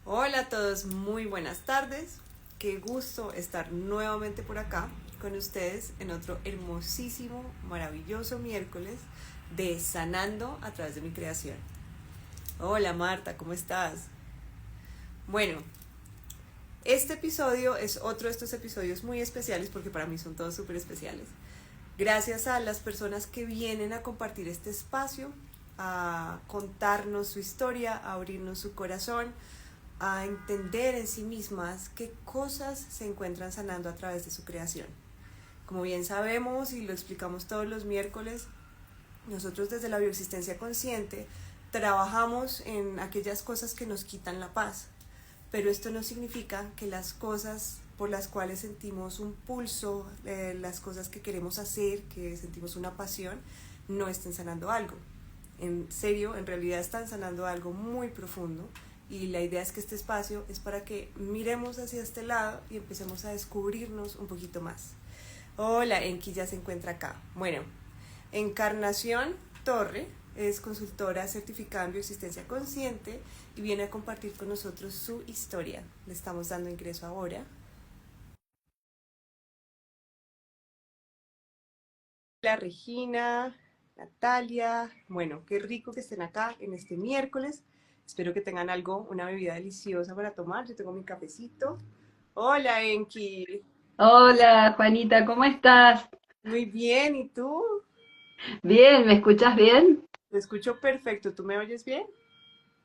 Hola a todos, muy buenas tardes. Qué gusto estar nuevamente por acá con ustedes en otro hermosísimo, maravilloso miércoles de Sanando a través de mi creación. Hola Marta, ¿cómo estás? Bueno, este episodio es otro de estos episodios muy especiales porque para mí son todos súper especiales. Gracias a las personas que vienen a compartir este espacio, a contarnos su historia, a abrirnos su corazón, a entender en sí mismas qué cosas se encuentran sanando a través de su creación. Como bien sabemos y lo explicamos todos los miércoles, nosotros desde la bioexistencia consciente trabajamos en aquellas cosas que nos quitan la paz, pero esto no significa que las cosas por las cuales sentimos un pulso, las cosas que queremos hacer, que sentimos una pasión, no estén sanando algo. En serio, en realidad están sanando algo muy profundo y la idea es que este espacio es para que miremos hacia este lado y empecemos a descubrirnos un poquito más. Hola, Enki ya se encuentra acá. Bueno, Encarnación Torre es consultora certificada en bioexistencia consciente y viene a compartir con nosotros su historia. Le estamos dando ingreso ahora. Hola Regina, Natalia, bueno, qué rico que estén acá en este miércoles. Espero que tengan algo, una bebida deliciosa para tomar. Yo tengo mi cafecito. Hola Enki, Hola, Juanita, ¿cómo estás? muy bien, ¿y tú? Bien, ¿me escuchas bien? Te escucho perfecto, ¿tú me oyes bien?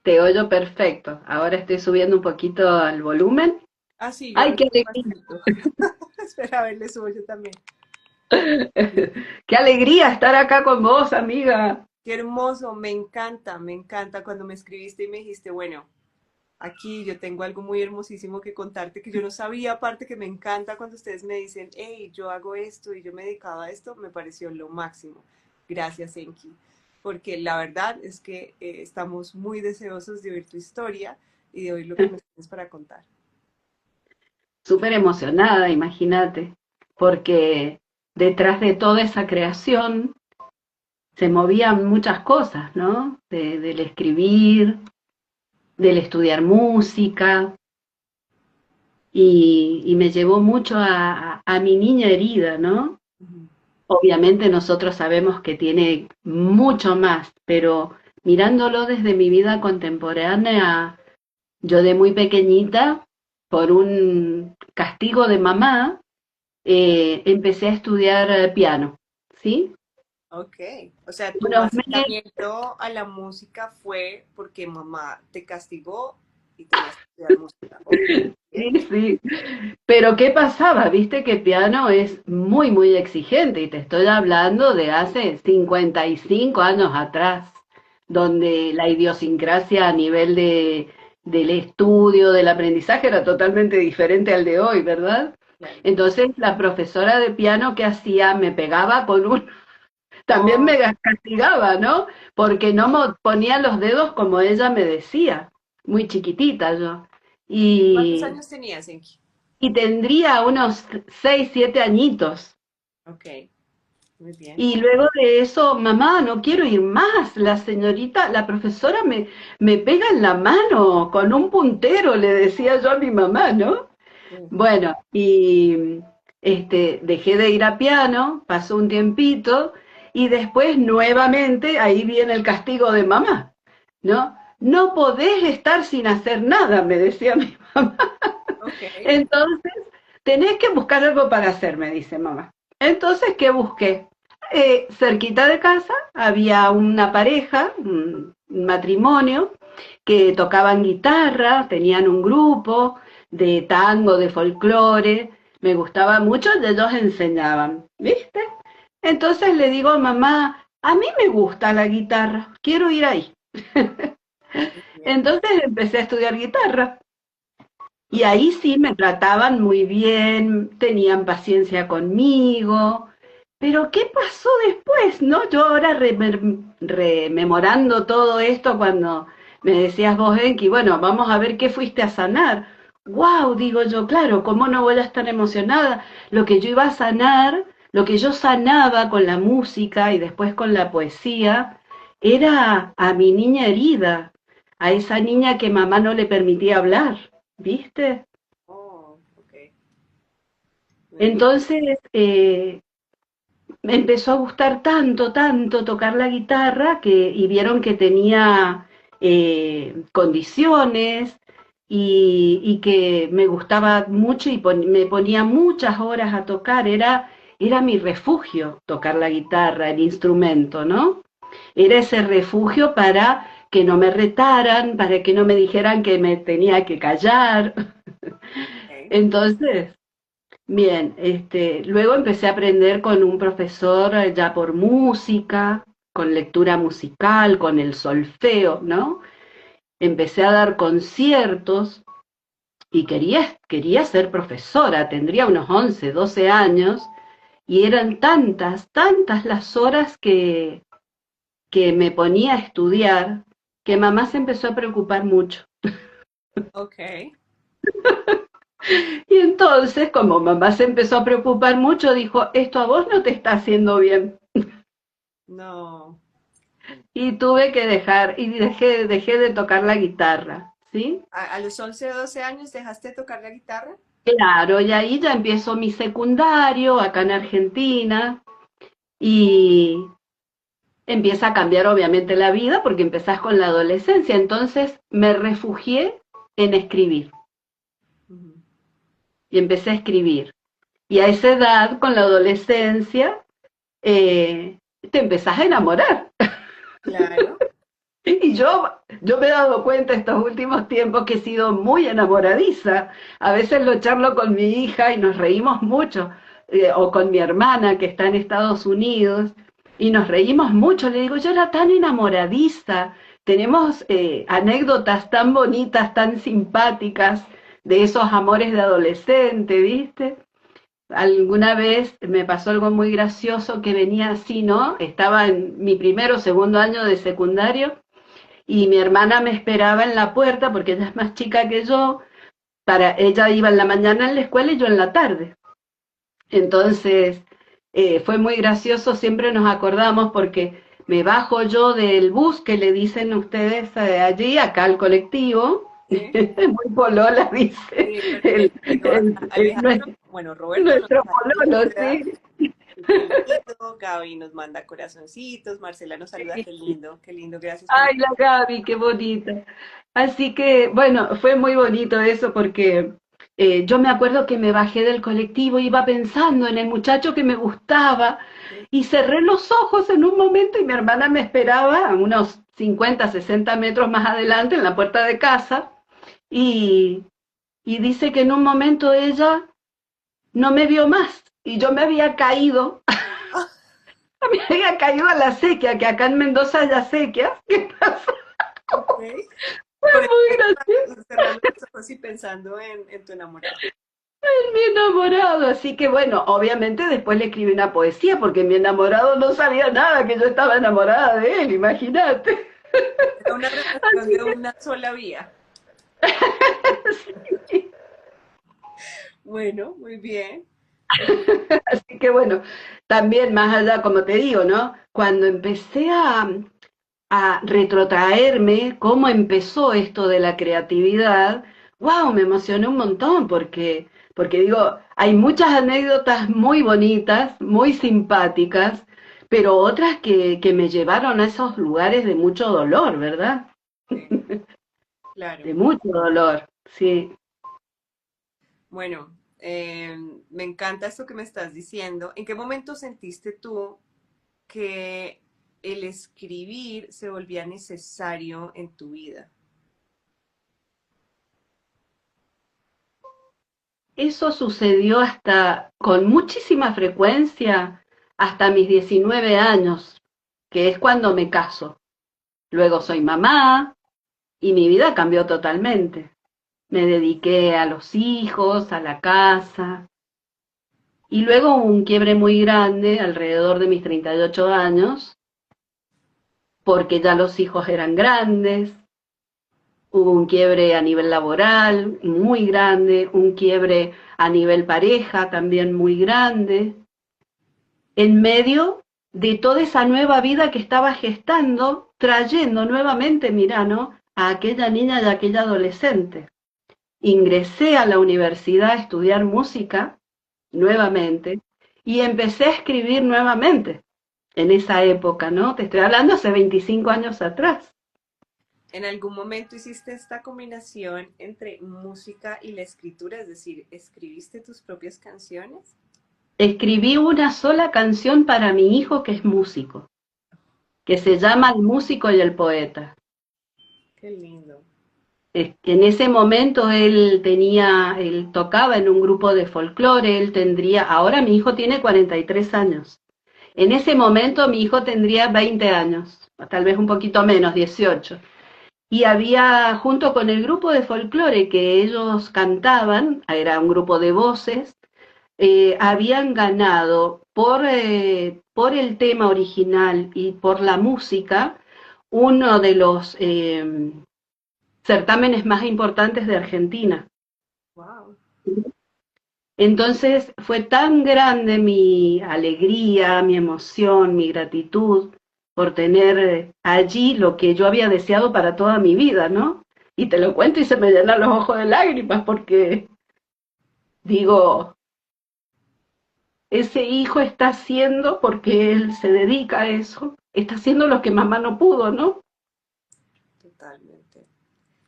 Te oyo perfecto. Ahora estoy subiendo un poquito al volumen. Ah, sí, yo ¡Ay, lo qué escucho más alegría! alto. Espera, a ver, le subo yo también. ¡Qué alegría estar acá con vos, amiga! Qué hermoso, me encanta cuando me escribiste y me dijiste, bueno, aquí yo tengo algo muy hermosísimo que contarte que yo no sabía, aparte que me encanta cuando ustedes me dicen, hey, yo hago esto y yo me dedicaba a esto, me pareció lo máximo. Gracias, Enki, porque la verdad es que estamos muy deseosos de oír tu historia y de oír lo que nos tienes para contar. Súper emocionada, imagínate, porque detrás de toda esa creación se movían muchas cosas, ¿no? Del escribir, del estudiar música, y me llevó mucho a mi niña herida, ¿no? Ujú. Obviamente nosotros sabemos que tiene mucho más, pero mirándolo desde mi vida contemporánea, yo de muy pequeñita, por un castigo de mamá, empecé a estudiar piano, ¿sí? Ok, o sea, tu Unos meses, acercamiento a la música fue porque mamá te castigó y tenías que estudiar música. Ok, sí, bien. sí. Pero ¿qué pasaba? Viste que piano es muy, muy exigente y te estoy hablando de hace 55 años atrás, donde la idiosincrasia a nivel del estudio, del aprendizaje era totalmente diferente al de hoy, ¿verdad? Claro. Entonces la profesora de piano que hacía me pegaba con un, también Oh, me castigaba, ¿no? Porque no ponía los dedos como ella me decía, muy chiquitita yo. ¿cuántos Y años tenías, Enki? y tendría unos 6 7 añitos. Ok, muy bien. Y luego de eso, mamá, no quiero ir más. La señorita, la profesora me pega en la mano con un puntero, le decía yo a mi mamá, ¿no? Sí. Bueno, y dejé de ir a piano, pasó un tiempito, y después nuevamente ahí viene el castigo de mamá, ¿no? No podés estar sin hacer nada, me decía mi mamá. Ok. Entonces, tenés que buscar algo para hacer, me dice mamá. Entonces, ¿qué busqué? Cerquita de casa había una pareja, un matrimonio, que tocaban guitarra, tenían un grupo de tango, de folclore, me gustaba mucho, y ellos enseñaban, ¿viste? Entonces le digo a mamá, a mí me gusta la guitarra, quiero ir ahí. Muy bien. Entonces empecé a estudiar guitarra. Y Ok. ahí sí me trataban muy bien, tenían paciencia conmigo. Pero ¿qué pasó después, no? Yo ahora rememorando todo esto cuando me decías vos, Enki, bueno, vamos a ver qué fuiste a sanar. Wow, digo yo, claro, ¿cómo no voy a estar emocionada? Lo que yo iba a sanar, lo que yo sanaba con la música y después con la poesía, era a mi niña herida, a esa niña que mamá no le permitía hablar, ¿viste? Oh, ok. Muy bien. Entonces, me empezó a gustar tanto, tanto tocar la guitarra y vieron que tenía condiciones y que me gustaba mucho y me ponía muchas horas a tocar. Era mi refugio tocar la guitarra, el instrumento, ¿no? Era ese refugio para que no me retaran, para que no me dijeran que me tenía que callar. Ok. Entonces, bien, luego empecé a aprender con un profesor ya por música, con lectura musical, con el solfeo, ¿no? Empecé a dar conciertos y quería ser profesora, tendría unos 11, 12 años, y eran tantas, tantas las horas que me ponía a estudiar, que mamá se empezó a preocupar mucho. Ok. Y entonces, como mamá se empezó a preocupar mucho, dijo, esto a vos no te está haciendo bien. No. Y tuve que dejar, y dejé de tocar la guitarra, ¿sí? A los 11 o 12 años dejaste de tocar la guitarra? Claro, y ahí ya empiezo mi secundario acá en Argentina y empieza a cambiar obviamente la vida porque empezás con la adolescencia, entonces me refugié en escribir Ujú. y empecé a escribir. Y a esa edad, con la adolescencia, te empezás a enamorar. Claro. Y yo me he dado cuenta estos últimos tiempos que he sido muy enamoradiza. A veces lo charlo con mi hija y nos reímos mucho, o con mi hermana que está en Estados Unidos, y nos reímos mucho. Le digo, yo era tan enamoradiza. Tenemos anécdotas tan bonitas, tan simpáticas de esos amores de adolescente, ¿viste? Alguna vez me pasó algo muy gracioso que venía así, ¿no? Estaba en mi primero o segundo año de secundario y mi hermana me esperaba en la puerta porque ella es más chica que yo, ella iba en la mañana en la escuela y yo en la tarde. Entonces, fue muy gracioso, siempre nos acordamos porque me bajo yo del bus que le dicen ustedes allí, acá al colectivo, Sí. muy polola, dice, Sí, perfecto. Alejandro, bueno, Roberto nos nuestro pololo, saluda. sí. Qué lindo. Gaby nos manda corazoncitos. Marcela nos saluda. Qué lindo, qué lindo. Gracias por Ay, la Gaby, qué bonita. Así que, bueno, fue muy bonito eso porque yo me acuerdo que me bajé del colectivo, iba pensando en el muchacho que me gustaba Sí. y cerré los ojos en un momento y mi hermana me esperaba a unos 50, 60 metros más adelante en la puerta de casa y, y dice que en un momento ella no me vio más y yo me había caído, Ah, me había caído a la sequía, que acá en Mendoza hay sequía. ok. Y por eso Muy gracioso. cerrando los ojos y pensando en tu enamorado. Mi enamorado, así que bueno, obviamente después le escribí una poesía porque mi enamorado no sabía nada que yo estaba enamorada de él, imagínate. Era una relación Así de una sola vía. que, Bueno, muy bien. así que bueno, también más allá, como te digo, ¿no? Cuando empecé a retrotraerme cómo empezó esto de la creatividad, wow, me emocioné un montón porque digo, hay muchas anécdotas muy bonitas, muy simpáticas, pero otras que me llevaron a esos lugares de mucho dolor, ¿verdad? Sí, claro. De mucho dolor, sí. Bueno, me encanta esto que me estás diciendo. ¿En qué momento sentiste tú que el escribir se volvía necesario en tu vida? Eso sucedió hasta con muchísima frecuencia hasta mis 19 años, que es cuando me caso. Luego soy mamá y mi vida cambió totalmente. Me dediqué a los hijos, a la casa, y luego hubo un quiebre muy grande alrededor de mis 38 años, porque ya los hijos eran grandes, hubo un quiebre a nivel laboral muy grande, un quiebre a nivel pareja también muy grande, en medio de toda esa nueva vida que estaba gestando, trayendo nuevamente, mira, ¿no? a aquella niña y a aquella adolescente. Ingresé a la universidad a estudiar música nuevamente y empecé a escribir nuevamente en esa época, ¿no? Te estoy hablando hace 25 años atrás. ¿En algún momento hiciste esta combinación entre música y la escritura? Es decir, ¿escribiste tus propias canciones? Escribí una sola canción para mi hijo que es músico, que se llama El músico y el poeta. Qué lindo. En ese momento él tocaba en un grupo de folclore, ahora mi hijo tiene 43 años. En ese momento mi hijo tendría 20 años, tal vez un poquito menos, 18. Y había, junto con el grupo de folclore que ellos cantaban, era un grupo de voces, habían ganado por el tema original y por la música uno de los certámenes más importantes de Argentina. Wow. Entonces fue tan grande mi alegría, mi emoción, mi gratitud por tener allí lo que yo había deseado para toda mi vida, ¿no? Y te lo cuento y se me llenan los ojos de lágrimas porque digo, ese hijo está haciendo, porque él se dedica a eso, está haciendo lo que mamá no pudo, ¿no? Totalmente.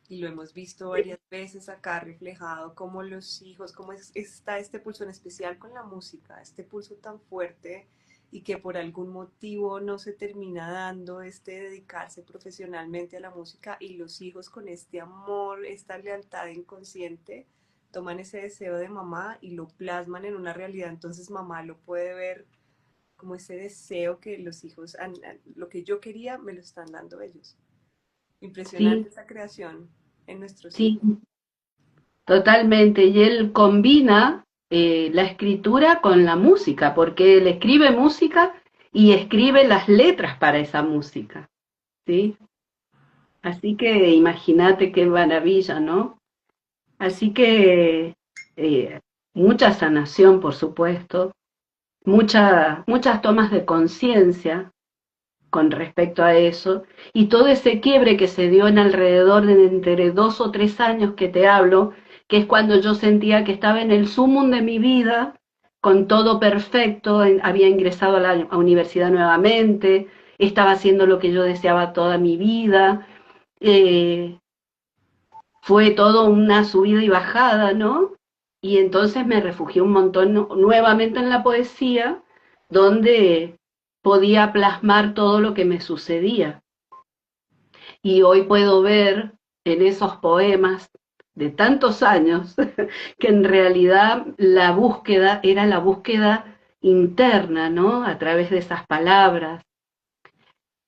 Y lo hemos visto varias veces acá reflejado como los hijos, cómo está este pulso en especial con la música, este pulso tan fuerte y que por algún motivo no se termina dando este dedicarse profesionalmente a la música y los hijos con este amor, esta lealtad inconsciente, toman ese deseo de mamá y lo plasman en una realidad, entonces mamá lo puede ver como ese deseo que los hijos, lo que yo quería, me lo están dando ellos. Sí, Impresionante esa creación en nuestros sí, hijos. totalmente. Y él combina la escritura con la música, porque él escribe música y escribe las letras para esa música, ¿sí? Así que imagínate qué maravilla, ¿no? Así que eh, mucha sanación, por supuesto, muchas tomas de conciencia con respecto a eso, y todo ese quiebre que se dio en alrededor de entre 2 o 3 años que te hablo, que es cuando yo sentía que estaba en el sumum de mi vida, con todo perfecto, había ingresado a la universidad nuevamente, estaba haciendo lo que yo deseaba toda mi vida, eh, fue todo una subida y bajada, ¿no? Y entonces me refugié un montón nuevamente en la poesía, donde podía plasmar todo lo que me sucedía. Y hoy puedo ver en esos poemas de tantos años que en realidad la búsqueda era la búsqueda interna, ¿no? A través de esas palabras.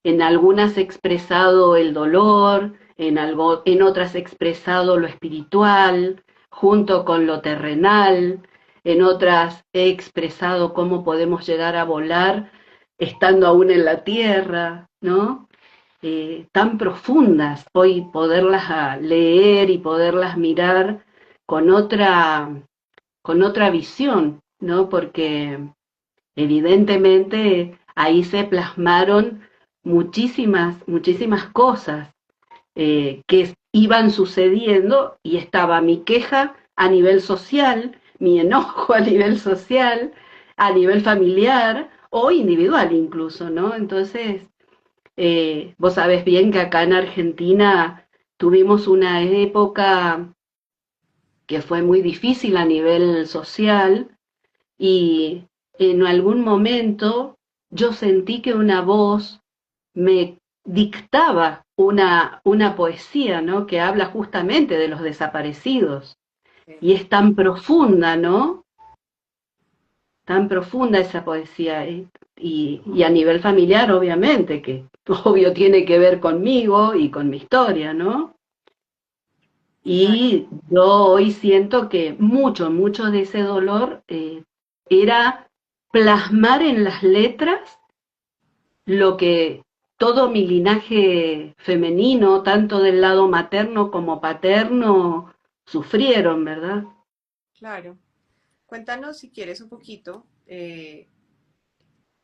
En algunas he expresado el dolor, en otras he expresado lo espiritual, junto con lo terrenal, en otras he expresado cómo podemos llegar a volar estando aún en la tierra, ¿no? Tan profundas, hoy poderlas leer y poderlas mirar con con otra visión, ¿no? Porque evidentemente ahí se plasmaron muchísimas cosas que iban sucediendo y estaba mi queja a nivel social, mi enojo a nivel social, a nivel familiar o individual incluso, ¿no? Entonces, vos sabés bien que acá en Argentina tuvimos una época que fue muy difícil a nivel social y en algún momento yo sentí que una voz me dictaba una poesía, ¿no? Que habla justamente de los desaparecidos. Y es tan profunda, ¿no? Tan profunda esa poesía. Y a nivel familiar, obviamente, que obvio tiene que ver conmigo y con mi historia, ¿no? Claro, Y yo hoy siento que mucho de ese dolor era plasmar en las letras lo que todo mi linaje femenino, tanto del lado materno como paterno, sufrieron, ¿verdad? claro. Cuéntanos si quieres un poquito,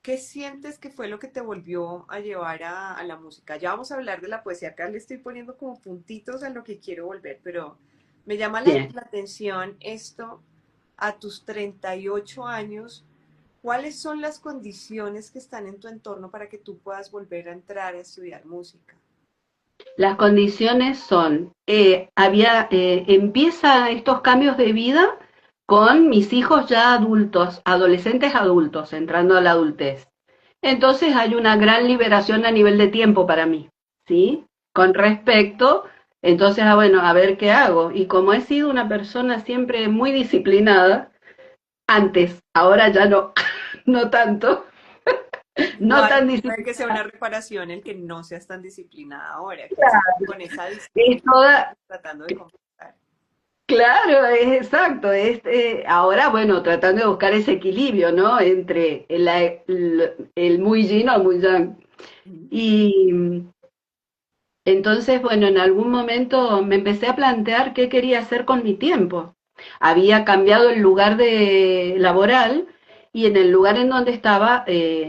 ¿qué sientes que fue lo que te volvió a llevar a la música? Ya vamos a hablar de la poesía, acá le estoy poniendo como puntitos a lo que quiero volver, pero me llama Bien. la atención esto a tus 38 años. ¿Cuáles son las condiciones que están en tu entorno para que tú puedas volver a entrar a estudiar música? Las condiciones son, empieza estos cambios de vida con mis hijos ya adultos, adolescentes adultos, entrando a la adultez. Entonces hay una gran liberación a nivel de tiempo para mí, ¿sí? Con respecto, entonces, bueno, a ver qué hago. Y como he sido una persona siempre muy disciplinada, antes, ahora ya no, no tanto, no tan Puede que sea disciplinada. una reparación el que no seas tan disciplinada ahora, que estés con esa Es disciplina toda, tratando de compensar. claro, es exacto. Ahora, bueno, tratando de buscar ese equilibrio, ¿no? Entre el muy yin o muy yang. Ujú. Y entonces, bueno, en algún momento me empecé a plantear qué quería hacer con mi tiempo. Había cambiado el lugar de laboral y en el lugar en donde estaba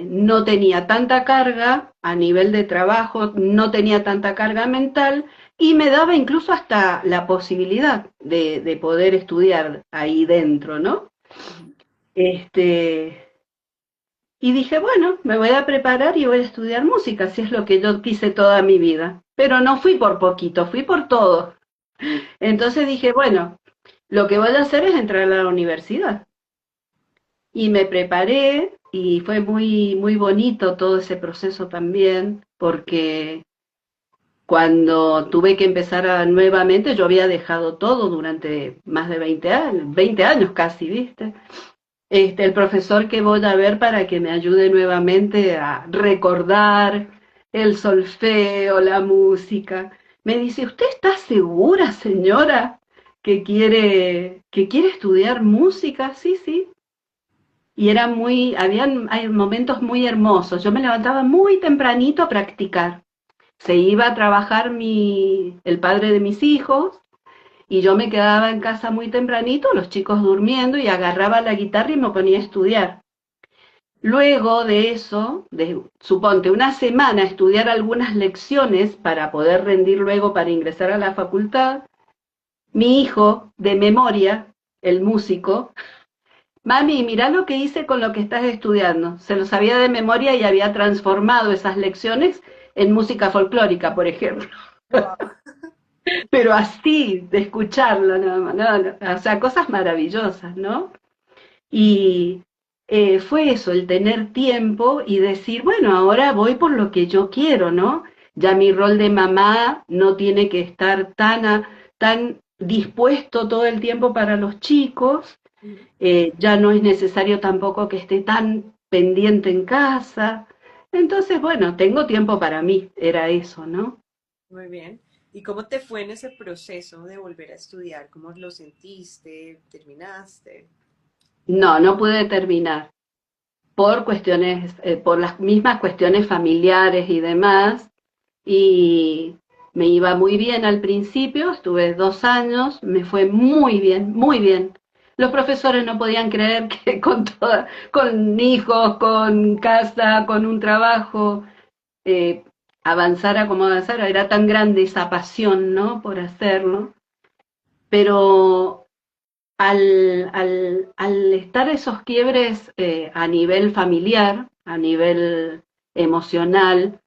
no tenía tanta carga a nivel de trabajo, no tenía tanta carga mental y me daba incluso hasta la posibilidad de poder estudiar ahí dentro, ¿no? Ujú. Este, y dije, bueno, me voy a preparar y voy a estudiar música, si es lo que yo quise toda mi vida. Pero no fui por poquito, fui por todo. Entonces dije, bueno, lo que voy a hacer es entrar a la universidad. Y me preparé y fue muy, muy bonito todo ese proceso también, porque cuando tuve que empezar nuevamente, yo había dejado todo durante más de 20 años casi, ¿viste? El profesor que voy a ver para que me ayude nuevamente a recordar el solfeo, la música. Me dice, ¿usted está segura, señora, que quiere estudiar música? Sí, sí. Y era hay momentos muy hermosos. Yo me levantaba muy tempranito a practicar. Se iba a trabajar el padre de mis hijos y yo me quedaba en casa muy tempranito, los chicos durmiendo, y agarraba la guitarra y me ponía a estudiar. Luego de eso, suponte una semana, estudiar algunas lecciones para poder rendir luego para ingresar a la facultad, mi hijo, de memoria, el músico, mami, mirá lo que hice con lo que estás estudiando. Se lo sabía de memoria y había transformado esas lecciones en música folclórica, por ejemplo. Wow. Pero así, de escucharlo nada más, no, no, o sea, cosas maravillosas, ¿no? Y fue eso, el tener tiempo y decir, bueno, ahora voy por lo que yo quiero, ¿no? Ya mi rol de mamá no tiene que estar tan dispuesto todo el tiempo para los chicos, Ujú. ya no es necesario tampoco que esté tan pendiente en casa. Entonces, bueno, tengo tiempo para mí, era eso, ¿no? Muy bien. ¿Y cómo te fue en ese proceso de volver a estudiar? ¿Cómo lo sentiste? ¿Terminaste? No, no pude terminar por cuestiones, por las mismas cuestiones familiares y demás, y me iba muy bien al principio, estuve 2 años, me fue muy bien, muy bien. Los profesores no podían creer que con hijos, con casa, con un trabajo, eh, avanzara como avanzara, era tan grande esa pasión, ¿no? Por hacerlo. Pero al estar esos quiebres a nivel familiar, a nivel emocional,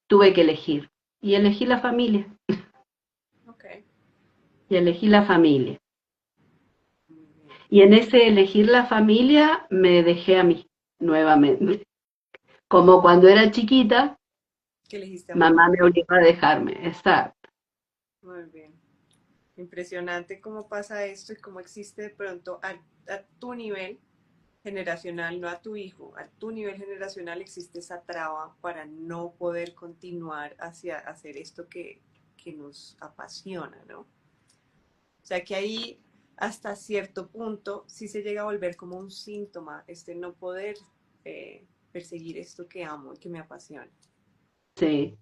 tuve que elegir. Y elegí la familia. Ok. Y elegí la familia. Muy bien. Y en ese elegir la familia me dejé a mí nuevamente. Como cuando era chiquita, ¿Qué elegiste a mamá? mamá me obligó a dejarme. Exacto. Muy bien. Impresionante cómo pasa esto y cómo existe de pronto a tu nivel generacional, no a tu hijo, a tu nivel generacional existe esa traba para no poder continuar hacia hacer esto que nos apasiona, ¿no? O sea que ahí hasta cierto punto sí se llega a volver como un síntoma, este no poder perseguir esto que amo y que me apasiona. Sí,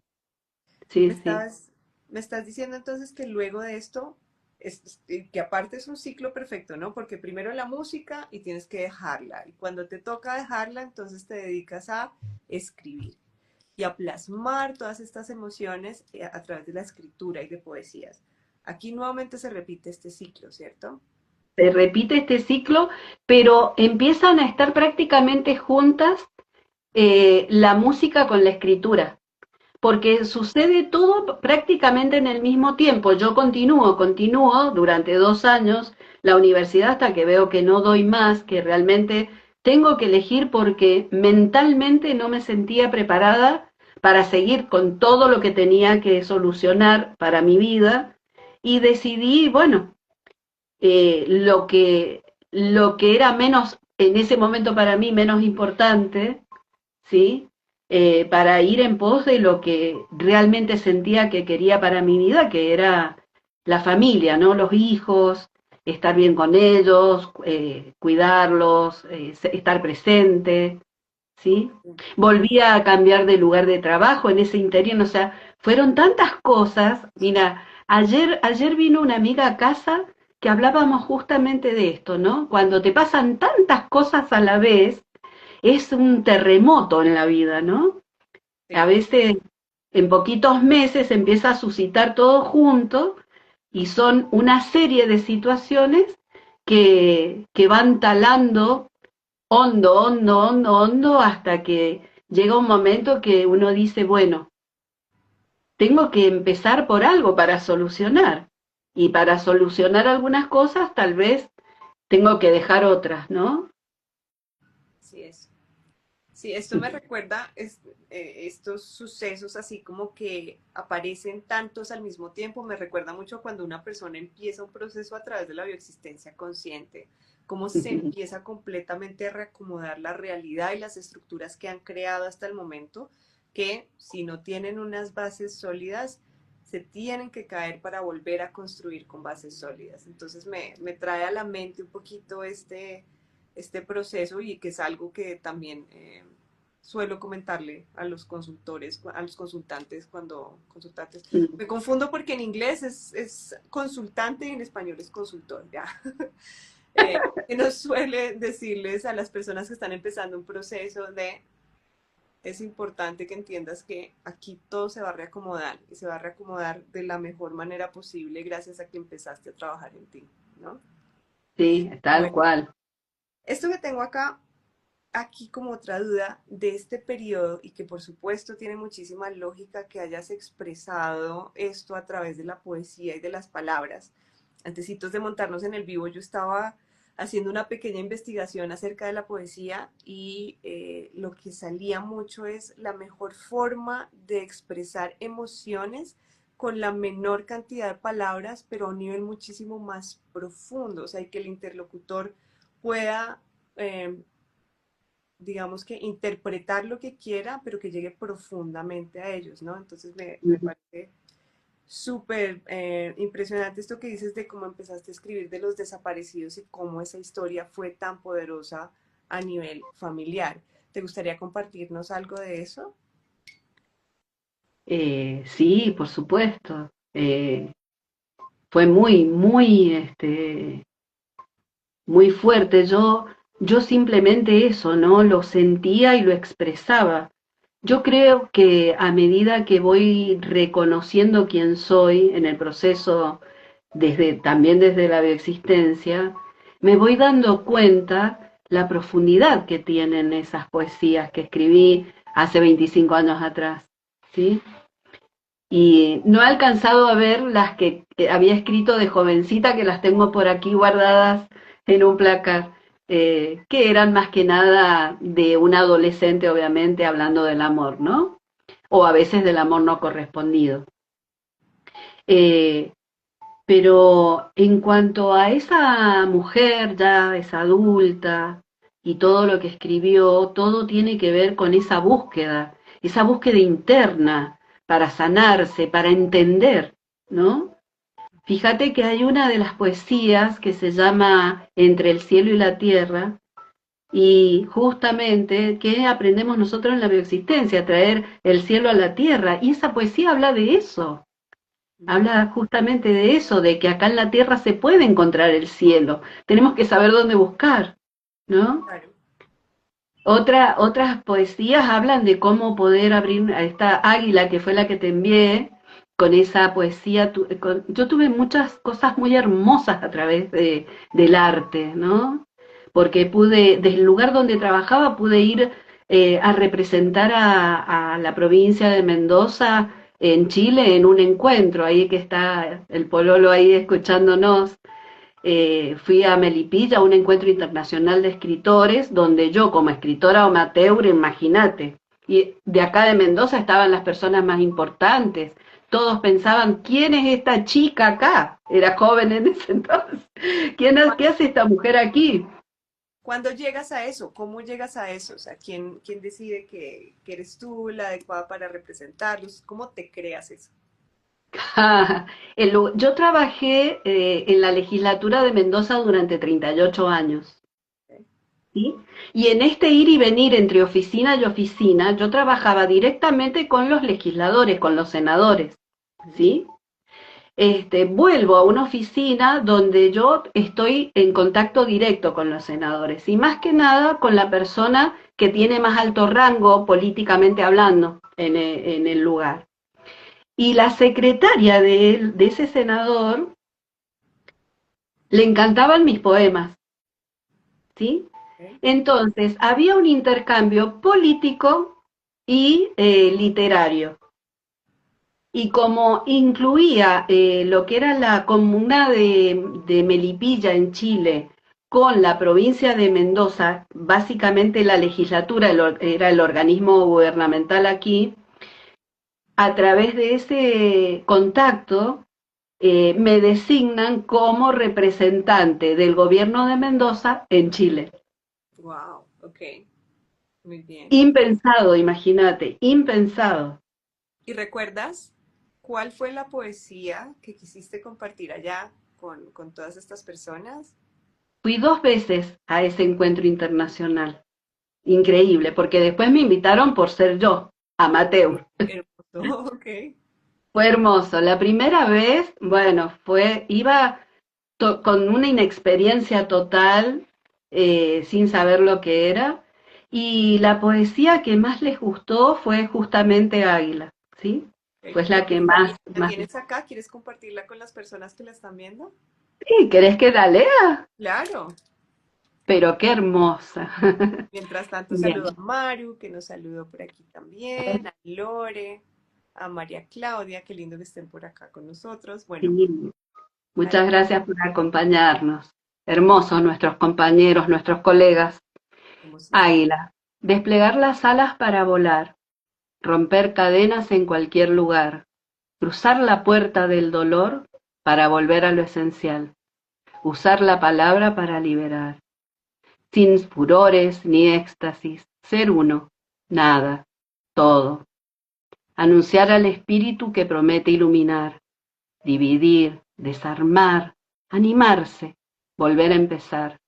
sí, Me sí. estás, me estás diciendo entonces que luego de esto que aparte es un ciclo perfecto, ¿no? Porque primero la música y tienes que dejarla. Y cuando te toca dejarla, entonces te dedicas a escribir y a plasmar todas estas emociones a través de la escritura y de poesías. Aquí nuevamente se repite este ciclo, ¿cierto? Se repite este ciclo, pero empiezan a estar prácticamente juntas la música con la escritura, porque sucede todo prácticamente en el mismo tiempo. Yo continúo durante 2 años la universidad hasta que veo que no doy más, que realmente tengo que elegir porque mentalmente no me sentía preparada para seguir con todo lo que tenía que solucionar para mi vida y decidí, bueno, lo que era menos, en ese momento para mí, menos importante, ¿sí? Para ir en pos de lo que realmente sentía que quería para mi vida, que era la familia, ¿no? Los hijos, estar bien con ellos, cuidarlos, estar presente, ¿sí? Volví a cambiar de lugar de trabajo en ese interín, o sea, fueron tantas cosas. Mira, ayer vino una amiga a casa que hablábamos justamente de esto, ¿no? Cuando te pasan tantas cosas a la vez, es un terremoto en la vida, ¿no? A Sí. veces en poquitos meses empieza a suscitar todo junto y son una serie de situaciones que van talando hondo, hasta que llega un momento que uno dice, bueno, tengo que empezar por algo para solucionar. Y para solucionar algunas cosas, tal vez tengo que dejar otras, ¿no? Sí, es. Sí, esto me recuerda estos sucesos así como que aparecen tantos al mismo tiempo, me recuerda mucho cuando una persona empieza un proceso a través de la bioexistencia consciente, cómo se empieza completamente a reacomodar la realidad y las estructuras que han creado hasta el momento, que si no tienen unas bases sólidas, se tienen que caer para volver a construir con bases sólidas. Entonces me trae a la mente un poquito este proceso y que es algo que también suelo comentarle a los consultores, a los consultantes cuando consultantes. Me confundo porque en inglés es consultante y en español es consultor, ya. Que nos suele decirles a las personas que están empezando un proceso de es importante que entiendas que aquí todo se va a reacomodar y se va a reacomodar de la mejor manera posible gracias a que empezaste a trabajar en ti, ¿no? Sí, tal Bueno, cual. esto que tengo acá aquí como otra duda de este periodo y que por supuesto tiene muchísima lógica que hayas expresado esto a través de la poesía y de las palabras. Antecitos de montarnos en el vivo, yo estaba haciendo una pequeña investigación acerca de la poesía y lo que salía mucho es la mejor forma de expresar emociones con la menor cantidad de palabras, pero a un nivel muchísimo más profundo, o sea, y que el interlocutor pueda digamos que interpretar lo que quiera, pero que llegue profundamente a ellos, ¿no? Entonces me parece súper impresionante esto que dices de cómo empezaste a escribir de los desaparecidos y cómo esa historia fue tan poderosa a nivel familiar. ¿Te gustaría compartirnos algo de eso? Sí, por supuesto. Fue muy, muy fuerte. Yo simplemente eso, ¿no? Lo sentía y lo expresaba. Yo creo que a medida que voy reconociendo quién soy en el proceso, también desde la bioexistencia, me voy dando cuenta la profundidad que tienen esas poesías que escribí hace 25 años atrás, ¿sí? Y no he alcanzado a ver las que había escrito de jovencita, que las tengo por aquí guardadas en un placar, que eran más que nada de un adolescente, obviamente, hablando del amor, ¿no? O a veces del amor no correspondido. Eh, pero en cuanto a esa mujer ya es adulta y todo lo que escribió, todo tiene que ver con esa búsqueda interna para sanarse, para entender, ¿no? Fíjate que hay una de las poesías que se llama Entre el cielo y la tierra, y justamente que aprendemos nosotros en la bioexistencia, traer el cielo a la tierra, y esa poesía habla de eso, Mm, Habla justamente de eso, de que acá en la tierra se puede encontrar el cielo. Tenemos que saber dónde buscar, ¿no? claro. Otras poesías hablan de cómo poder abrir a esta águila que fue la que te envié, con esa poesía. Yo tuve muchas cosas muy hermosas a través del arte, ¿no? Porque desde el lugar donde trabajaba, pude ir a representar a la provincia de Mendoza en Chile en un encuentro, ahí que está el pololo ahí escuchándonos. Fui a Melipilla a un encuentro internacional de escritores, donde yo como escritora amateur, imagínate, y de acá de Mendoza estaban las personas más importantes. Todos pensaban, ¿quién es esta chica acá? Era joven en ese entonces. ¿Qué hace esta mujer aquí? ¿Cuándo llegas a eso? ¿Cómo llegas a eso? O sea, ¿quién decide que eres tú la adecuada para representarlos? ¿Cómo te creas eso? Yo trabajé en la legislatura de Mendoza durante 38 años. ¿Ok? ¿Sí? Y en este ir y venir entre oficina y oficina, yo trabajaba directamente con los legisladores, con los senadores, Ujú. ¿sí? Vuelvo a una oficina donde yo estoy en contacto directo con los senadores y más que nada con la persona que tiene más alto rango políticamente hablando en el lugar. Y la secretaria de ese senador le encantaban mis poemas, ¿sí? ¿Ok? Entonces, había un intercambio político y literario. Y como incluía lo que era la comuna de Melipilla en Chile con la provincia de Mendoza, básicamente la legislatura era el organismo gubernamental aquí, a través de ese contacto me designan como representante del gobierno de Mendoza en Chile. Wow, ok, muy bien. Impensado, imagínate, impensado. ¿Y recuerdas cuál fue la poesía que quisiste compartir allá con todas estas personas? Fui 2 veces a ese encuentro internacional. Increíble, porque después me invitaron por ser yo, amateur. Hermoso, ok. Fue hermoso. La primera vez, bueno, iba con una inexperiencia total, sin saber lo que era, y la poesía que más les gustó fue justamente Águila, ¿sí? Ok. Fue la que La más. tienes acá? ¿Quieres compartirla con las personas que la están viendo? Sí, ¿querés que la lea? Claro. Pero qué hermosa. Mientras tanto, saludo Bien. a Maru, que nos saludó por aquí también, a Lore, a María Claudia, qué lindo que estén por acá con nosotros. Bueno, Sí. ahí Muchas gracias por acompañarnos. Hermosos nuestros compañeros, nuestros colegas. hermosísimo. Águila. Desplegar las alas para volar, romper cadenas en cualquier lugar, cruzar la puerta del dolor para volver a lo esencial, usar la palabra para liberar, sin furores ni éxtasis, ser uno, nada, todo. Anunciar al espíritu que promete iluminar, dividir, desarmar, animarse, volver a empezar,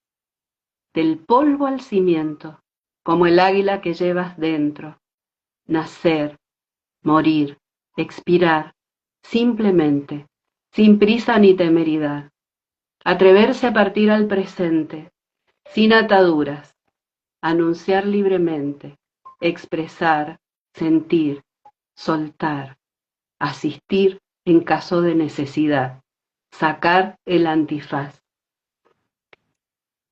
del polvo al cimiento, como el águila que llevas dentro, nacer, morir, expirar, simplemente, sin prisa ni temeridad, atreverse a partir al presente, sin ataduras, anunciar libremente, expresar, sentir, soltar, asistir en caso de necesidad, sacar el antifaz.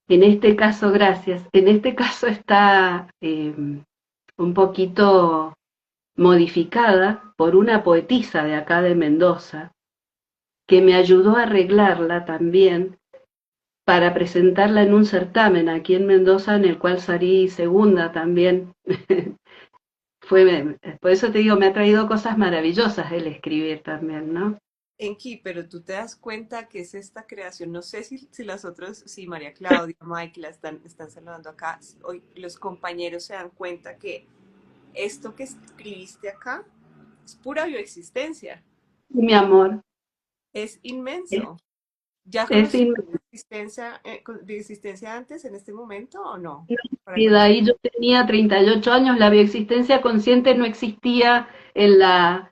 En este caso, gracias, en este caso está un poquito modificada por una poetisa de acá de Mendoza, que me ayudó a arreglarla también para presentarla en un certamen aquí en Mendoza, en el cual salí segunda también. Por eso te digo, me ha traído cosas maravillosas el escribir también, ¿no? Enki, pero tú te das cuenta que es esta creación, no sé si las otras, si María Claudia, Mike la están saludando acá, hoy los compañeros se dan cuenta que esto que escribiste acá es pura bioexistencia, Mi amor, es es, inmenso. ¿Ya es conocías inmensa. bioexistencia antes en este momento o no? Para Vida. conocer. Ahí yo tenía 38 años, la bioexistencia consciente no existía en la...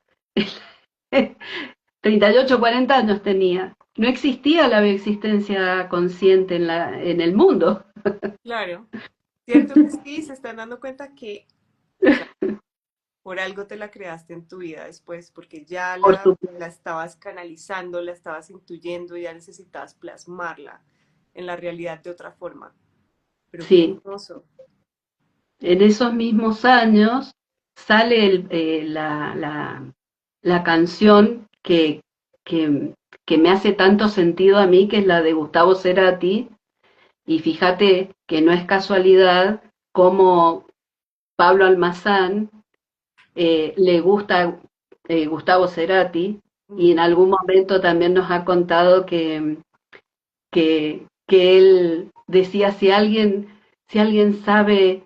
38, 40 años tenía. No existía la bioexistencia consciente en el mundo. Claro, cierto que sí, se están dando cuenta que, o sea, por algo te la creaste en tu vida después, porque ya Por la estabas canalizando, la estabas intuyendo, ya necesitabas plasmarla en la realidad de otra forma. Pero qué Sí, hermoso. en esos mismos años sale la canción que, que me hace tanto sentido a mí, que es la de Gustavo Cerati, y fíjate que no es casualidad como Pablo Almazán le gusta Gustavo Cerati, y en Ujú. algún momento también nos ha contado que él decía, si alguien sabe,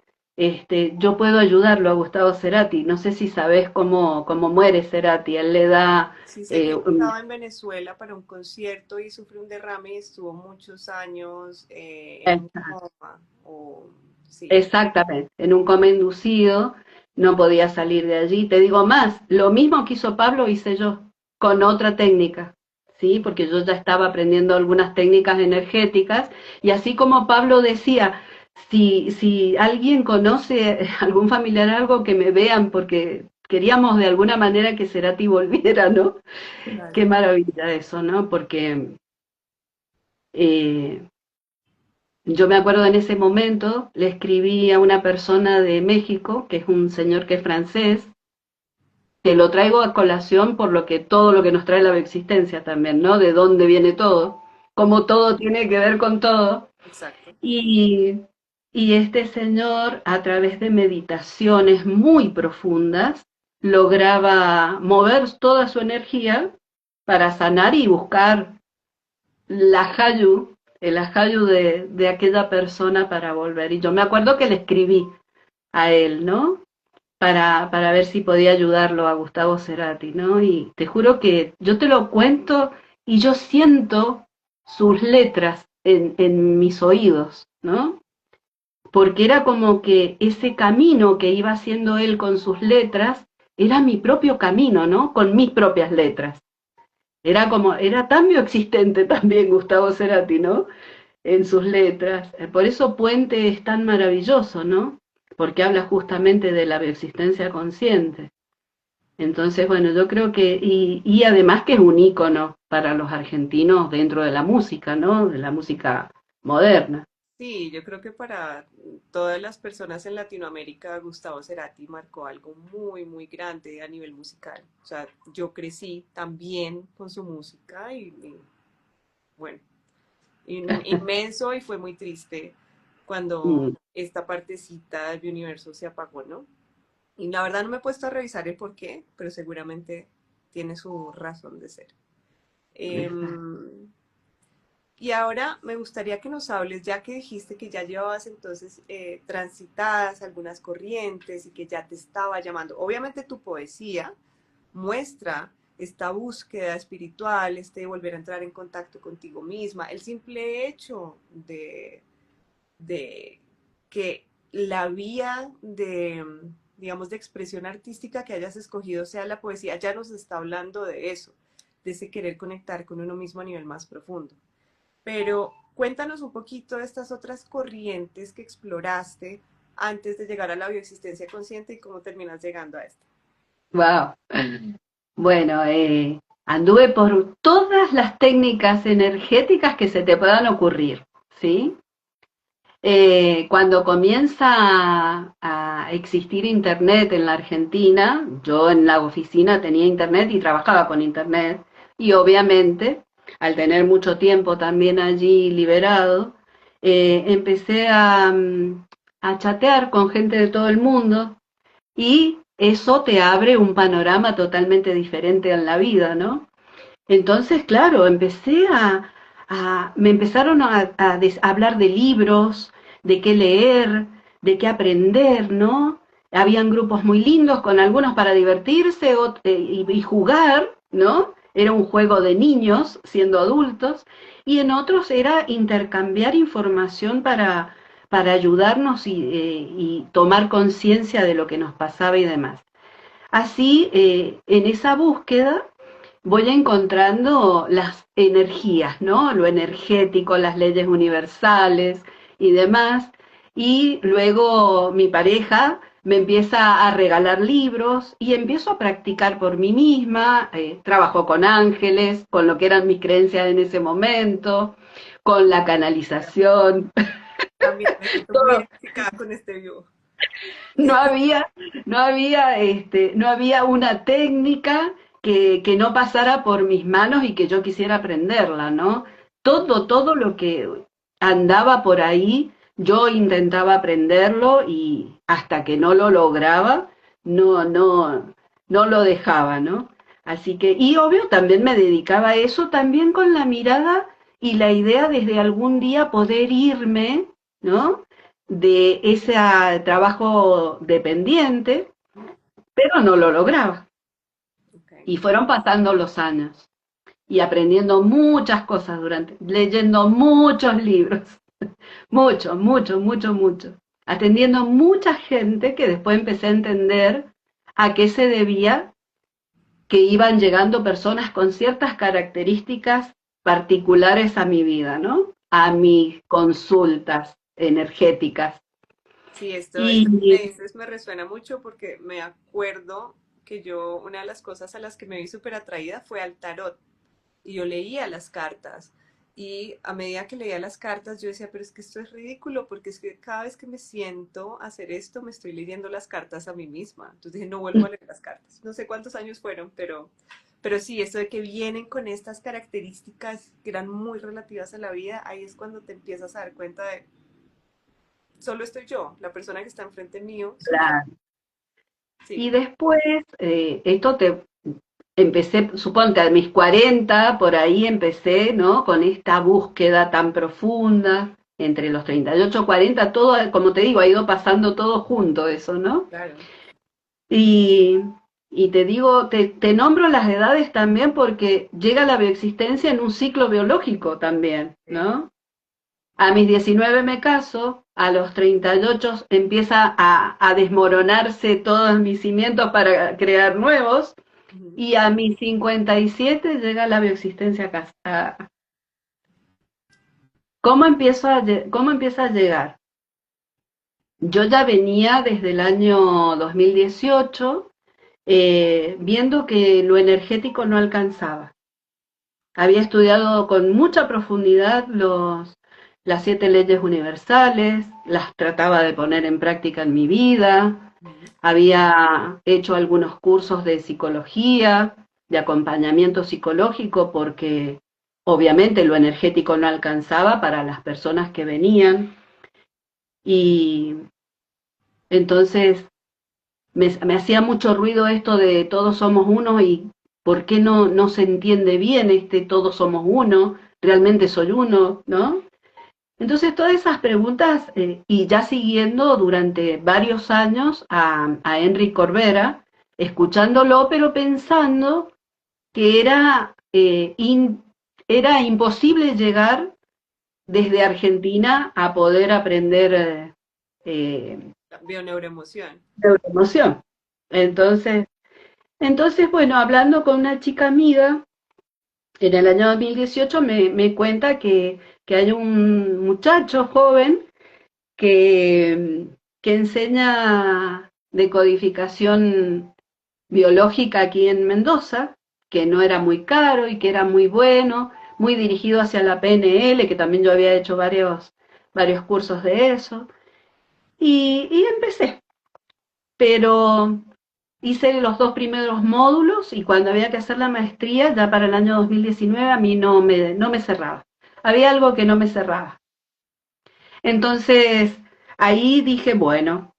yo puedo ayudarlo a Gustavo Cerati. No sé si sabes cómo muere Cerati. Él le da, Sí sé que eh, él un- estaba en Venezuela para un concierto y sufrió un derrame y estuvo muchos años en un esta- coma. O, sí, exactamente, en un coma inducido, no podía salir de allí. Te digo más, lo mismo que hizo Pablo hice yo, con otra técnica. ¿Sí? Porque yo ya estaba aprendiendo algunas técnicas energéticas, y así como Pablo decía, si alguien conoce algún familiar, algo, que me vean, porque queríamos de alguna manera que Cerati volviera, ¿no? claro. Qué maravilla eso, ¿no? Porque eh, yo me acuerdo en ese momento, le escribí a una persona de México, que es un señor que es francés, que lo traigo a colación por todo lo que nos trae la existencia también, ¿no? De dónde viene todo, cómo todo tiene que ver con todo. Exacto. Y, y este señor, a través de meditaciones muy profundas, lograba mover toda su energía para sanar y buscar la hayu, el hayu de aquella persona para volver. Y yo me acuerdo que le escribí a él, ¿no? Para ver si podía ayudarlo a Gustavo Cerati, ¿no? Y te juro que yo te lo cuento y yo siento sus letras en mis oídos, ¿no? Porque era como que ese camino que iba haciendo él con sus letras era mi propio camino, ¿no? Con mis propias letras. Era tan bioexistente también Gustavo Cerati, ¿no? En sus letras. Por eso Puente es tan maravilloso, ¿no? Porque habla justamente de la bioexistencia consciente. Entonces, bueno, yo creo y además que es un ícono para los argentinos dentro de la música, ¿no? De la música moderna. Sí, yo creo que para todas las personas en Latinoamérica, Gustavo Cerati marcó algo muy, muy grande a nivel musical. O sea, yo crecí también con su música bueno, inmenso y fue muy triste cuando Mm, esta partecita del universo se apagó, ¿no? Y la verdad no me he puesto a revisar el por qué, pero seguramente tiene su razón de ser. exacto. Em, y ahora me gustaría que nos hables, ya que dijiste que ya llevabas entonces transitadas algunas corrientes y que ya te estaba llamando. Obviamente tu poesía muestra esta búsqueda espiritual, este volver a entrar en contacto contigo misma, el simple hecho de que la vía de, digamos, de expresión artística que hayas escogido sea la poesía, ya nos está hablando de eso, de ese querer conectar con uno mismo a nivel más profundo. Pero cuéntanos un poquito de estas otras corrientes que exploraste antes de llegar a la bioexistencia consciente y cómo terminas llegando a esta. Wow. Bueno, anduve por todas las técnicas energéticas que se te puedan ocurrir, ¿sí? Cuando comienza a existir Internet en la Argentina, yo en la oficina tenía Internet y trabajaba con Internet, y obviamente, al tener mucho tiempo también allí liberado, empecé a chatear con gente de todo el mundo, y eso te abre un panorama totalmente diferente en la vida, ¿no? Entonces, claro, me empezaron a hablar de libros, de qué leer, de qué aprender, ¿no? Habían grupos muy lindos, con algunos para divertirse y jugar, ¿no? Era un juego de niños siendo adultos, y en otros era intercambiar información para ayudarnos y tomar conciencia de lo que nos pasaba y demás. Así, en esa búsqueda, voy encontrando las energías, ¿no? Lo energético, las leyes universales y demás. Y luego mi pareja me empieza a regalar libros y empiezo a practicar por mí misma. Trabajo con ángeles, con lo que eran mis creencias en ese momento, con la canalización. También me siento muy Todo. identificada con este vivo. No había, no había una técnica que no pasara por mis manos y que yo quisiera aprenderla, ¿no? Todo lo que andaba por ahí, yo intentaba aprenderlo y hasta que no lo lograba, no lo dejaba, ¿no? Así que, y obvio, también me dedicaba a eso, también con la mirada y la idea desde algún día poder irme, ¿no? De ese trabajo dependiente, pero no lo lograba. Okay. Y fueron pasando los años y aprendiendo muchas cosas leyendo muchos libros, mucho, atendiendo mucha gente que después empecé a entender a qué se debía que iban llegando personas con ciertas características particulares a mi vida, ¿no? A mis consultas energéticas. Sí, esto que me Y dices me resuena mucho porque me acuerdo que yo, una de las cosas a las que me vi súper atraída fue al tarot. Y yo leía las cartas. Y a medida que leía las cartas, yo decía, pero es que esto es ridículo, porque es que cada vez que me siento a hacer esto, me estoy leyendo las cartas a mí misma. Entonces dije, no vuelvo a leer las cartas. No sé cuántos años fueron, pero sí, esto de que vienen con estas características que eran muy relativas a la vida, ahí es cuando te empiezas a dar cuenta de, solo estoy yo, la persona que está enfrente mío soy yo. claro. Y Sí. después, esto te empecé, suponte a mis 40 por ahí empecé, ¿no? Con esta búsqueda tan profunda, entre los 38 y 40, todo, como te digo, ha ido pasando todo junto eso, ¿no? Claro. Y, y te digo, te nombro las edades también porque llega la bioexistencia en un ciclo biológico también, Sí. ¿no? A mis 19 me caso, a los 38 empieza a desmoronarse todos mis cimientos para crear nuevos, Ujú. y a mis 57 llega la bioexistencia a casa. ¿Cómo empieza a llegar? Yo ya venía desde el año 2018 viendo que lo energético no alcanzaba. Había estudiado con mucha profundidad las 7 leyes universales, las trataba de poner en práctica en mi vida, Ujú. había hecho algunos cursos de psicología, de acompañamiento psicológico, porque obviamente lo energético no alcanzaba para las personas que venían. Y entonces me hacía mucho ruido esto de todos somos uno y por qué no se entiende bien este todos somos uno, realmente soy uno, ¿no? Entonces todas esas preguntas, y ya siguiendo durante varios años a Enrique Corbera, escuchándolo, pero pensando que era imposible llegar desde Argentina a poder aprender La bioneuroemoción. neuroemoción. Entonces, bueno, hablando con una chica amiga, en el año 2018 me cuenta que hay un muchacho joven que, que enseña decodificación biológica aquí en Mendoza, que no era muy caro y que era muy bueno, muy dirigido hacia la PNL, que también yo había hecho varios cursos de eso. Y empecé, pero hice los 2 primeros módulos y cuando había que hacer la maestría, ya para el año 2019, a mí no me cerraba. Había algo que no me cerraba. Entonces, ahí dije, bueno,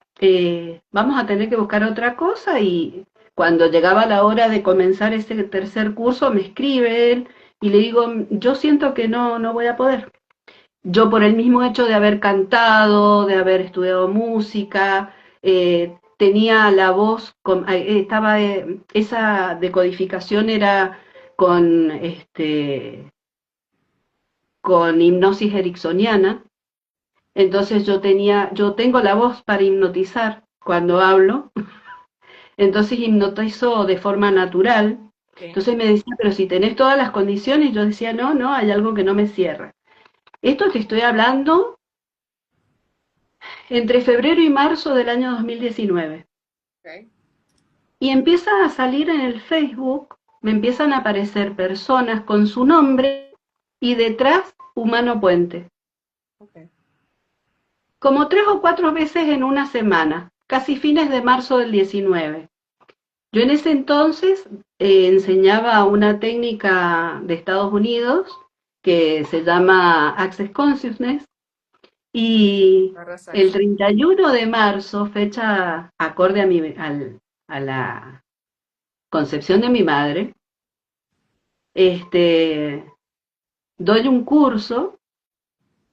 vamos a tener que buscar otra cosa y cuando llegaba la hora de comenzar ese tercer curso, me escribe él y le digo, yo siento que no voy a poder. Yo por el mismo hecho de haber cantado, de haber estudiado música, tenía la voz, esa decodificación era con, con hipnosis ericksoniana. Entonces yo tengo la voz para hipnotizar cuando hablo, entonces hipnotizo de forma natural Sí. Entonces me decía, pero si tenés todas las condiciones, yo decía, no, no, hay algo que no me cierra. Esto te estoy hablando entre febrero y marzo del año 2019. Okay. Y empieza a salir en el Facebook, me empiezan a aparecer personas con su nombre y detrás Humano Puente. Okay. Como 3 o 4 veces en una semana, casi fines de marzo del 19. Yo en ese entonces enseñaba una técnica de Estados Unidos que se llama Access Consciousness y el Arrasaste. 31 de marzo, fecha acorde a la concepción de mi madre, doy un curso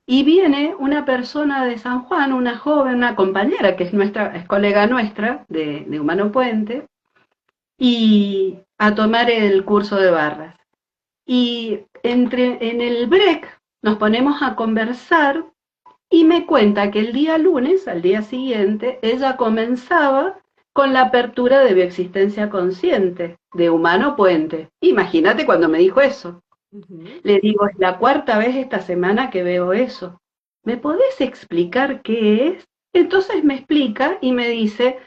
y viene una persona de San Juan, una joven, una compañera que es colega nuestra de Humano Puente, y a tomar el curso de barras. Y en el break nos ponemos a conversar y me cuenta que el día lunes, al día siguiente, ella comenzaba con la apertura de bioexistencia consciente de Humano Puente. Imagínate cuando me dijo eso. Ujú. Le digo, es la 4.ª vez esta semana que veo eso. ¿Me podés explicar qué es? Entonces me explica y me dice,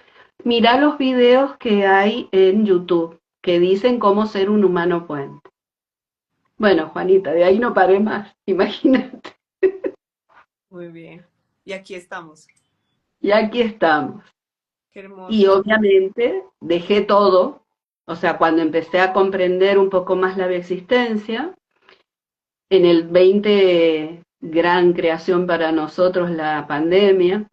mira los videos que hay en YouTube que dicen cómo ser un humano puente. Bueno, Juanita, de ahí no paré más, imagínate. Muy bien. Y aquí estamos. Y aquí estamos. Qué Y hermoso. obviamente dejé todo, o sea, cuando empecé a comprender un poco más la existencia, en el 20, gran creación para nosotros la pandemia,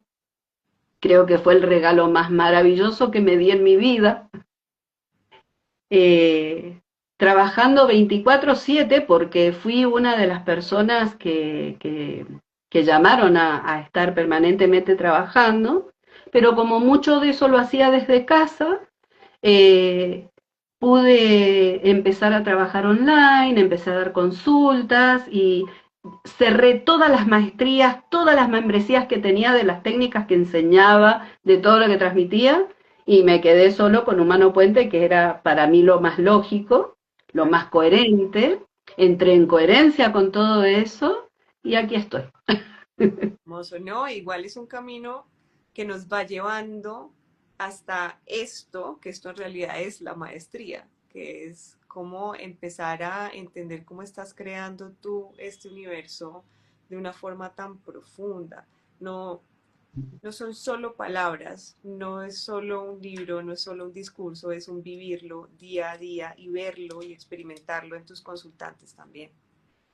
creo que fue el regalo más maravilloso que me di en mi vida, eh, trabajando 24/7 porque fui una de las personas que llamaron a estar permanentemente trabajando, pero como mucho de eso lo hacía desde casa, eh, pude empezar a trabajar online, empecé a dar consultas y cerré todas las maestrías, todas las membresías que tenía de las técnicas que enseñaba, de todo lo que transmitía, y me quedé solo con Humano Puente, que era para mí lo más lógico, lo Claro. más coherente. Entré en coherencia con todo eso y aquí estoy. Hermoso, ¿no? Igual es un camino que nos va llevando hasta esto, que esto en realidad es la maestría, que es cómo empezar a entender cómo estás creando tú este universo de una forma tan profunda. No, no son solo palabras, no es solo un libro, no es solo un discurso, es un vivirlo día a día y verlo y experimentarlo en tus consultantes también.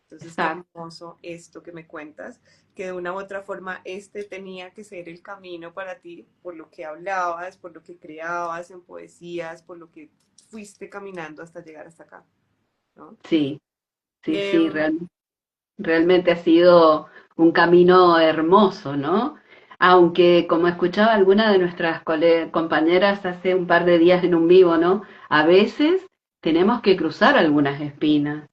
Entonces, qué Exacto. hermoso esto que me cuentas, que de una u otra forma este tenía que ser el camino para ti, por lo que hablabas, por lo que creabas en poesías, por lo que fuiste caminando hasta llegar hasta acá, ¿no? Sí, sí, sí, Em, realmente ha sido un camino hermoso, ¿no? Aunque, como escuchaba alguna de nuestras compañeras hace un par de días en un vivo, ¿no? A veces tenemos que cruzar algunas espinas,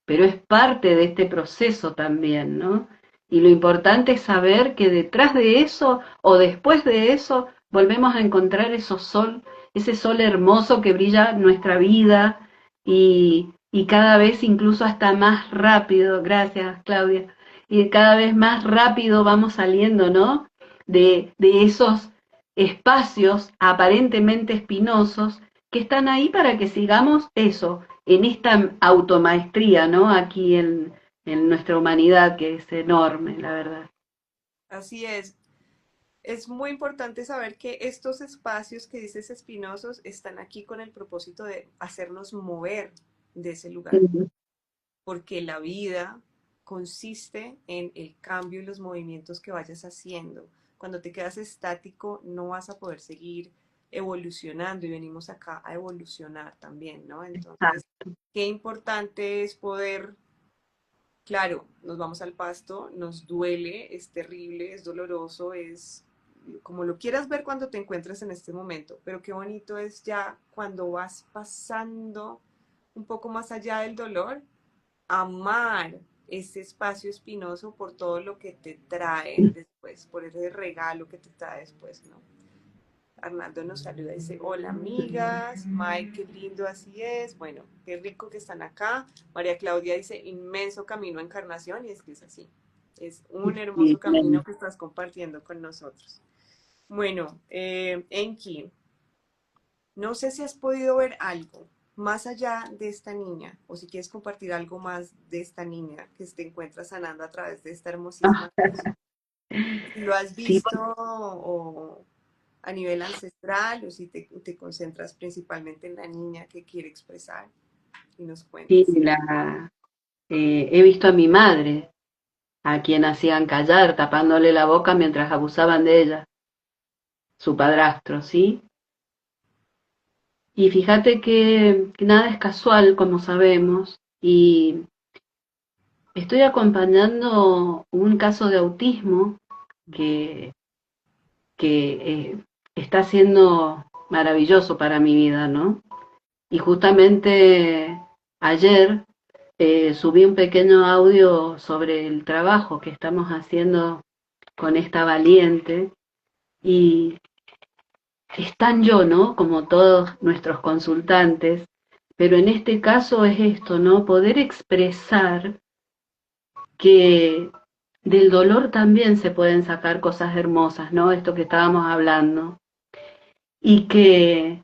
pero es parte de este proceso también, ¿no? Y lo importante es saber que detrás de eso o después de eso volvemos a encontrar ese sol hermoso que brilla en nuestra vida y cada vez incluso hasta más rápido, gracias Claudia, y cada vez más rápido vamos saliendo, ¿no? De esos espacios aparentemente espinosos que están ahí para que sigamos eso, en esta automaestría, ¿no? Aquí en nuestra humanidad, que es enorme, la verdad. así es muy importante saber que estos espacios que dices espinosos están aquí con el propósito de hacernos mover de ese lugar. Ujú. Porque la vida consiste en el cambio y los movimientos que vayas haciendo. Cuando te quedas estático no vas a poder seguir evolucionando y venimos acá a evolucionar también, ¿no? Ah, Entonces, qué importante es poder, claro, nos vamos al pasto, nos duele, es terrible, es doloroso, es como lo quieras ver cuando te encuentres en este momento, pero qué bonito es ya cuando vas pasando un poco más allá del dolor, amar ese espacio espinoso por todo lo que te trae después, por ese regalo que te trae después, ¿no? Arnaldo nos saluda, dice, hola amigas, Mike, qué lindo, así es, bueno, qué rico que están acá. María Claudia dice, inmenso camino a Encarnación, y es que es así, es un hermoso Sí, camino que estás compartiendo con nosotros. Bueno, Enki, no sé si has podido ver algo más allá de esta niña, o si quieres compartir algo más de esta niña que te encuentras sanando a través de esta hermosísima canción. Si lo has sí, visto o a nivel ancestral, o si te concentras principalmente en la niña que quiere expresar y nos sí, cuentas. he visto a mi madre, a quien hacían callar, tapándole la boca mientras abusaban de ella, su padrastro, ¿sí? Y fíjate que nada es casual, como sabemos, y estoy acompañando un caso de autismo que, que está siendo maravilloso para mi vida, ¿no? Y justamente ayer subí un pequeño audio sobre el trabajo que estamos haciendo con esta valiente y es tan yo, ¿no? Como todos nuestros consultantes, pero en este caso es esto, ¿no? Poder expresar que del dolor también se pueden sacar cosas hermosas, ¿no? Esto que estábamos hablando. Y que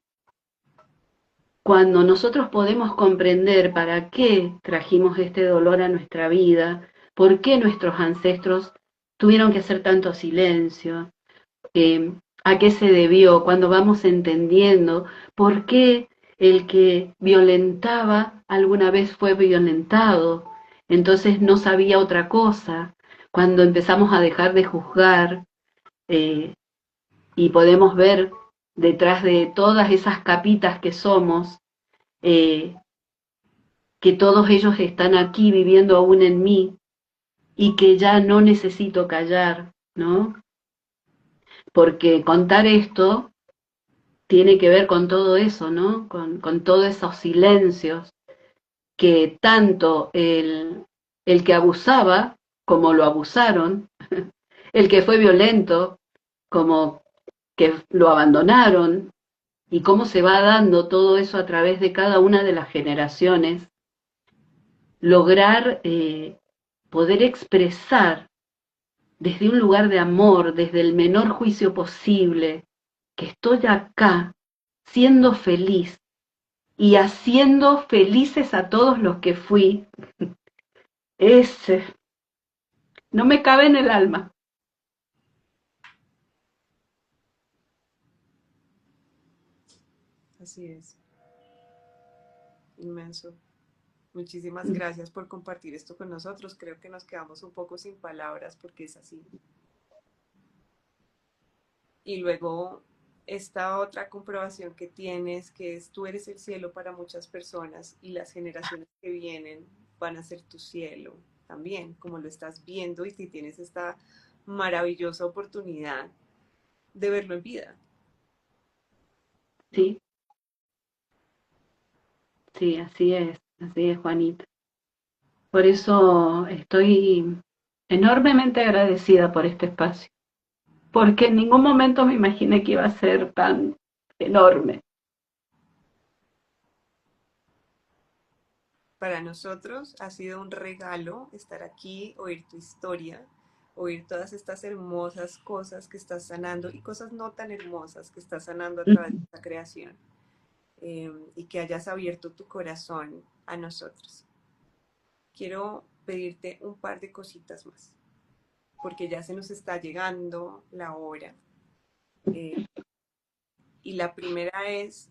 cuando nosotros podemos comprender para qué trajimos este dolor a nuestra vida, por qué nuestros ancestros tuvieron que hacer tanto silencio, a qué se debió, cuando vamos entendiendo por qué el que violentaba alguna vez fue violentado, entonces no sabía otra cosa, cuando empezamos a dejar de juzgar eh, y podemos ver detrás de todas esas capitas que somos, eh, que todos ellos están aquí viviendo aún en mí y que ya no necesito callar, ¿no? Porque contar esto tiene que ver con todo eso, ¿no? Con todos esos silencios que tanto el que abusaba como lo abusaron, el que fue violento como que lo abandonaron, y cómo se va dando todo eso a través de cada una de las generaciones, lograr poder expresar desde un lugar de amor, desde el menor juicio posible, que estoy acá siendo feliz y haciendo felices a todos los que fui, es, no me cabe en el alma. Así es, inmenso. Muchísimas gracias por compartir esto con nosotros. Creo que nos quedamos un poco sin palabras porque es así. Y luego esta otra comprobación que tienes, que es tú eres el cielo para muchas personas y las generaciones que vienen van a ser tu cielo también, como lo estás viendo y si tienes esta maravillosa oportunidad de verlo en vida. Sí, sí, así es, Juanita. Por eso estoy enormemente agradecida por este espacio, porque en ningún momento me imaginé que iba a ser tan enorme. Para nosotros ha sido un regalo estar aquí, oír tu historia, oír todas estas hermosas cosas que estás sanando y cosas no tan hermosas que estás sanando a través de esta creación. Y que hayas abierto tu corazón a nosotros. Quiero pedirte un par de cositas más, porque ya se nos está llegando la hora. Eh, y la primera es,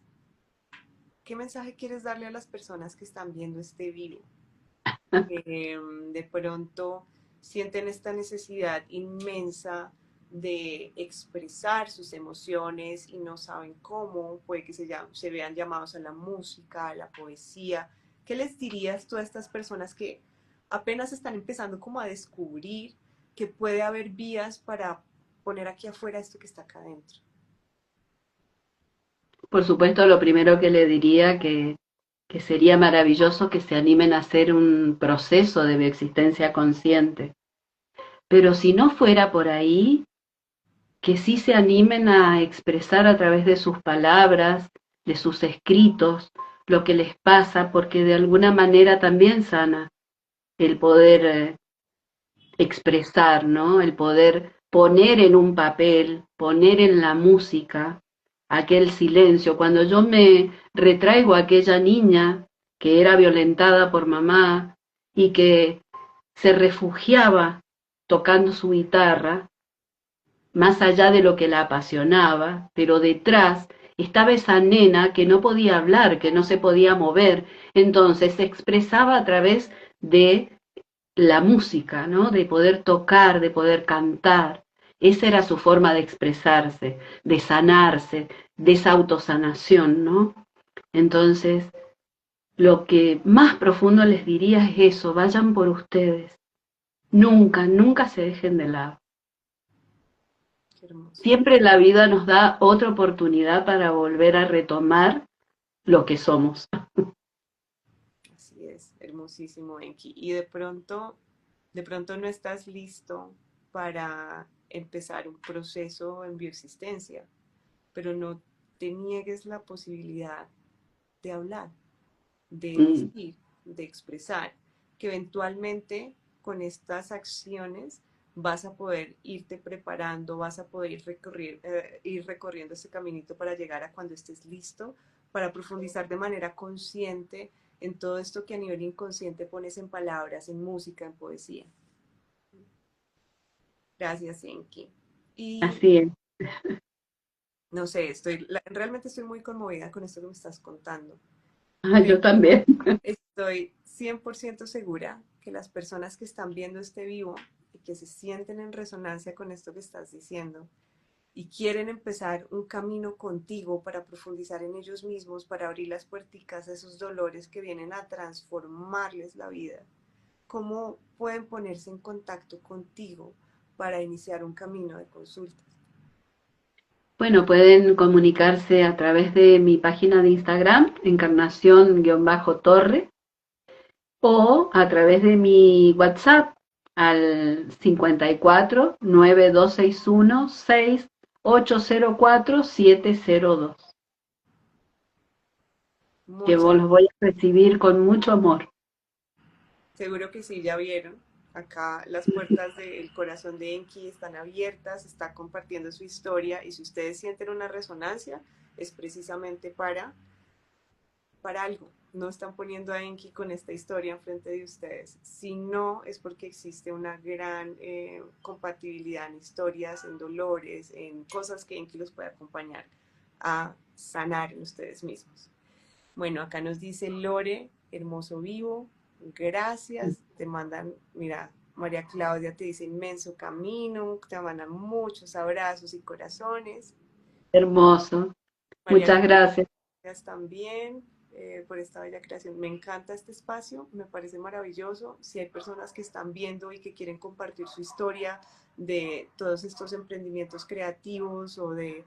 ¿qué mensaje quieres darle a las personas que están viendo este video? Que de pronto sienten esta necesidad inmensa de expresar sus emociones y no saben cómo, puede que se vean llamados a la música, a la poesía. ¿Qué les dirías tú a estas personas que apenas están empezando como a descubrir que puede haber vías para poner aquí afuera esto que está acá adentro? Por supuesto, lo primero que le diría que sería maravilloso que se animen a hacer un proceso de bioexistencia consciente. Pero si no fuera por ahí, que sí se animen a expresar a través de sus palabras, de sus escritos, lo que les pasa, porque de alguna manera también sana el poder expresar, ¿no? El poder poner en un papel, poner en la música aquel silencio. Cuando yo me retraigo a aquella niña que era violentada por mamá y que se refugiaba tocando su guitarra, más allá de lo que la apasionaba, pero detrás estaba esa nena que no podía hablar, que no se podía mover, entonces se expresaba a través de la música, ¿no? De poder tocar, de poder cantar. Esa era su forma de expresarse, de sanarse, de esa autosanación, ¿no? Entonces, lo que más profundo les diría es eso, vayan por ustedes. Nunca, nunca se dejen de lado. Qué hermoso. Siempre la vida nos da otra oportunidad para volver a retomar lo que somos. Así es, hermosísimo, Enki. Y de pronto no estás listo para empezar un proceso en bioexistencia, pero no te niegues la posibilidad de hablar, de Mm, decir, de expresar, que eventualmente con estas acciones vas a poder irte preparando, vas a poder ir recorriendo ese caminito para llegar a cuando estés listo, para profundizar de manera consciente en todo esto que a nivel inconsciente pones en palabras, en música, en poesía. Gracias, Enki. Y así es. no sé, realmente estoy muy conmovida con esto que me estás contando. Ah, yo también. Estoy 100% segura que las personas que están viendo este vivo y que se sienten en resonancia con esto que estás diciendo y quieren empezar un camino contigo para profundizar en ellos mismos, para abrir las puerticas a esos dolores que vienen a transformarles la vida, ¿cómo pueden ponerse en contacto contigo para iniciar un camino de consultas? Bueno, pueden comunicarse a través de mi página de Instagram, encarnación-torre, o a través de mi WhatsApp al 54 9261 6804 702, que Muchas vos los voy a recibir con mucho amor. Seguro que sí, ya vieron. Acá las puertas del corazón de Enki están abiertas, está compartiendo su historia y si ustedes sienten una resonancia es precisamente para algo. No están poniendo a Enki con esta historia enfrente de ustedes. Si no, es porque existe una gran compatibilidad en historias, en dolores, en cosas que Enki los puede acompañar a sanar en ustedes mismos. Bueno, acá nos dice Lore, hermoso vivo, gracias, te mandan, mira, María Claudia te dice inmenso camino, te mandan muchos abrazos y corazones. Hermoso. María Muchas Claudia, gracias. gracias también por esta bella creación. Me encanta este espacio, me parece maravilloso. Si hay personas que están viendo y que quieren compartir su historia de todos estos emprendimientos creativos o de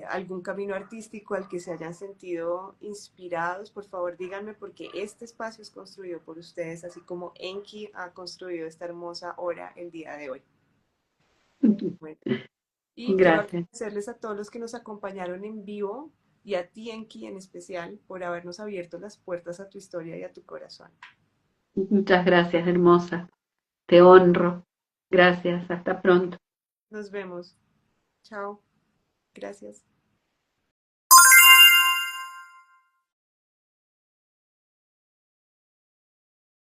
algún camino artístico al que se hayan sentido inspirados, por favor díganme porque este espacio es construido por ustedes, así como Enki ha construido esta hermosa hora el día de hoy. Bueno, y quiero Gracias. agradecerles a todos los que nos acompañaron en vivo y a ti, Enki, en especial, por habernos abierto las puertas a tu historia y a tu corazón. Muchas gracias, hermosa. Te honro. Gracias. Hasta pronto. Nos vemos. Chao. Gracias.